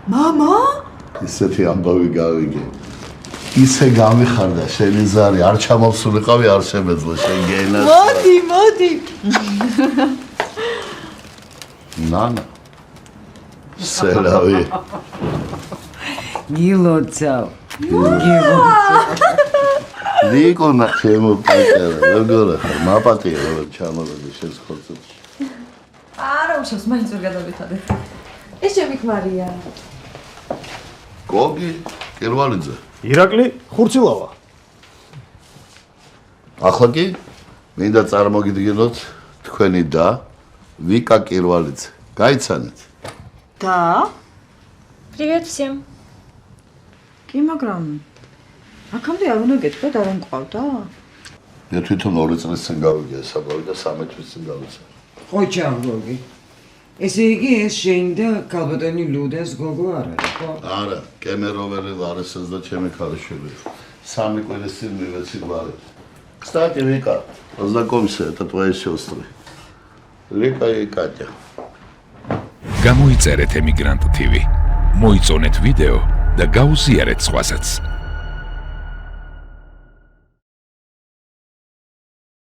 მამა? ისეთი ამბავი გავიგე. ისე გამიხარდა შენი ზარი, არ ჩამოვსულიყავი, არ შემეძლო შენ გენას. მოდი. ნანა. სელავი. გილოცავ. ლიკონა შემოპატარა, როგორ ახლა მაპატია როგორ ჩამოვედი შენს ხორცებში. არა უშავს, მაინც ვერ გადავიხადე. ეს ჩემი ქმარია. გოგი, კირვალიძე. ირაკლი ხურცილავა. ახლა კი მინდა წარმოგიდგინოთ თქვენი და ვიკა კირვალიძე. გაიცანეთ? და? Привет всем. კი, მაგრამ აქამდე არ უნდა გეტყვი და რომ მყავდა? მე თვითონ 2 წლის წინ გავიგე საბავი და 13 თვის წინ გავიცა. ხოჭა გოგი. ესე იგი ეს შენ და ქალბატონი ლუდას გოგო არ არის, ხო? არა, კემეროველი ლარესას და ჩემი ქალიშვილი. 3 კვირის წინ მივეცი გვარი. Кстати, Вика, познакомься, это твоя сестры. Лика и Катя. გამოიწერეთ ემიგრანტ TV. მოიწონეთ ვიდეო და გაუზიარეთ სხვასაც.